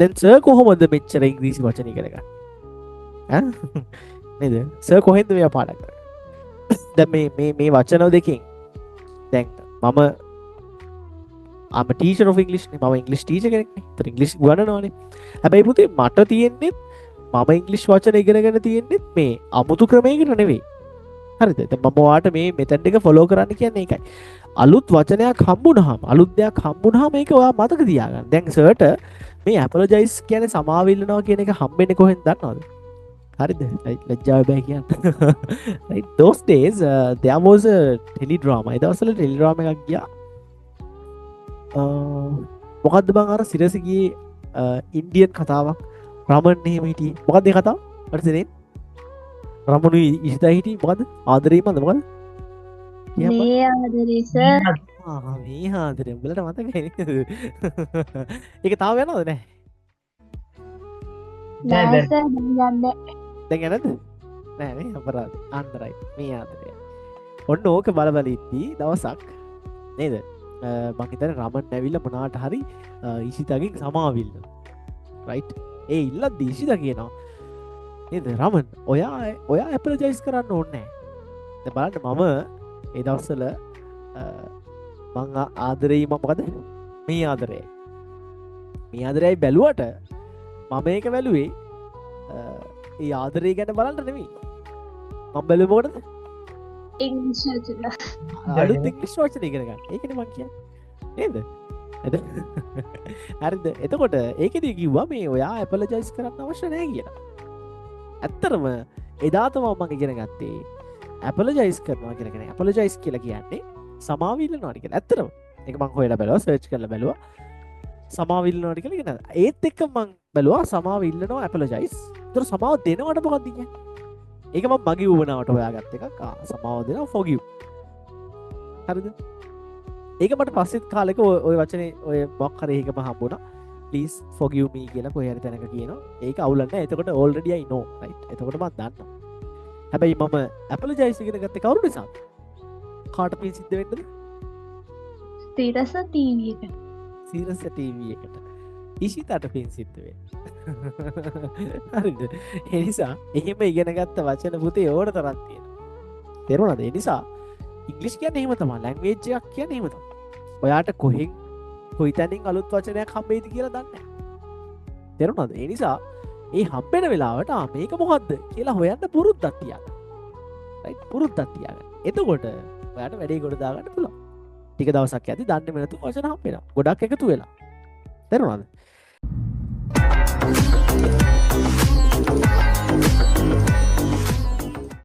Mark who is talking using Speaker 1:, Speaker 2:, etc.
Speaker 1: දැන් සර් කොහොමද මෙච්චර ඉංග්‍රීසි වචන ඉගෙන ගන්න? ඈ නේද? සර් කොහෙන්ද මේවා පාඩම් කරන්නේ? දැන් මේ වචන දෙකෙන් දැන් මම I'm a teacher of English නේ. මම ඉංග්‍රීසි ටීචර් කෙනෙක් නේ. ඒතර ඉංග්‍රීසි උගන්වනවානේ. හැබැයි පුතේ මට තියෙන්නේ මම ඉංග්‍රීසි වචන ඉගෙනගෙන තියෙන්නේ මේ අමුතු ක්‍රමයකට නෙවෙයි. හරිද? දැන් මම ඔයාලට මේ මෙතඩ් එක ෆලෝ කරන්න කියන්නේ ඒකයි. අලුත් වචනයක් හම්බුනහම අලුත් දෙයක් හම්බුනහම මේක ඔයා මතක තියාගන්න. දැන් සර්ට මේ ඇපොලොජයිස් කියන්නේ සමාව ඉල්ලනවා කියන එක හම්බෙන්නේ කොහෙන්ද දන්නවද? හරිද? ලැජ්ජාව බෑ කියන්න. right those days there was a teledrama. ඒ දවස්වල teledrama එකක් ගියා. මොකක්ද බං අර සිරසි ගියේ ඉන්දියන් කතාවක්. රමන් එහෙම හිටියේ. මොකක්ද ඒ කතාව? හරිද නේ? රමණු ඉෂිතා හිටියේ මොකද්ද? ආදරේමද මොකද්ද?
Speaker 2: මේ ආදරේ සර්.
Speaker 1: මේ ආදරේ උඹලට මතකයි නේද? ඒක තාම යනවද නැහැ?
Speaker 2: නෑ සර් දැන් යන්නේ.
Speaker 1: දැන් යනද? නෑ නේ අපරාධ. අන්න රයිට්. මේ ආදරේ. ඔන්න ඕක බල බල ඉද්දී දවසක් නේද? මං හිතන්නේ රමන් ඇවිල්ලා මොනාට හරි ඉෂිතාගෙන් සමාව ඉල්ලන. රයිට්. ඒ ඉල්ලද්දී ඉෂිතා කියනවා නේද රමන් ඔයා ඇපොලොජයිස් කරන්න ඕනේ නැහැ. දැන් බලන්න මම ඒ දවස්වල මං ආදරේ මොකද මේ ආදරේ මේ බැලුවට මම ඒක බැලුවේ ඒ ආදරේ ගැන බලන්න නෙමෙයි. මම බැලුවේ මොකටද?
Speaker 2: ඉංග්‍රීසි වචන.
Speaker 1: අලුත් ඉංග්‍රීසි වචන ඉගෙන ගන්න. ඒකනේ මං කියන්නේ. නේද? හරිද? එතකොට ඒකෙදි කිව්වා මේ ඔයා ඇපොලොජයිස් කරන්න අවශ්‍ය නැහැ කියලා. ඇත්තරම එදා තමයි මම ඉගෙන ගත්තේ ඇපොලොජයිස් කරනවා කියලා කියන්නේ. ඇපොලොජයිස් කියලා කියන්නේ සමාව ඉල්ලනවා කියලා. ඇත්තරම ඒක මම හොයලා බැලුවා, සර්ච් කරලා බැලුවා. සමාව ඉල්ලනවා කියලා කියන. ඒත් එක්ක මම බැලුවා සමාව ඉල්ලනවා ඇපොලොජයිස්. ඒතර සමාව දෙනවට මොකක්ද කියන්නේ? ඒක මම මගේ උවමනාවට හොයාගත්ත එකක්. සමාව දෙනවා forgive. හරිද? ඒක මට පස්සෙත් කාලෙක ඔය වචනේ ඔය මොකක් හරි එකම හම්බුණා. please forgive me කියලා කොහේ හරි තැනක කියනවා. ඒක අවුලක් නැහැ. එතකොට already I know right. එතකොට මම දන්නවා. හැබැයි මම apologize ඉගෙන ගත්තේ කවුරු නිසාද? කාට පින් සිද්ධ වෙන්නද?
Speaker 2: ස්තිරස ටීවී එකට.
Speaker 1: සීරස ටීවී එකට. ඉෂිතාට පින් සිද්ධ වෙන්න. හරිද? ඒ නිසා එහෙම ඉගෙන ගත්ත වචන පුතේ ඕන තරම් තියෙනවා. තේරුණාද? ඒ නිසා ඉංග්‍රීසි කියන්නේ එහෙම තමයි. ලැන්ග්වේජ් එකක් කියන්නේ එහෙම තමයි. ඔයාට කොහෙන් කොයිතැනින් අලුත් වචනයක් හම්බෙයිද කියලා දන්නේ නැහැ. තේරුණාද? ඒ නිසා ඒ හම්බෙන වෙලාවට මේක මොකද්ද කියලා හොයන්න පුරුද්දක් තියාගන්න. රයිට්? පුරුද්දක් තියාගන්න. එතකොට ඔයාට වැඩේ ගොඩ දාගන්න පුළුවන්. ටික දවසක් යද්දි දන්නේම නැතුව වචන හම්බෙනවා. ගොඩක් එකතු වෙලා. තේරුණාද?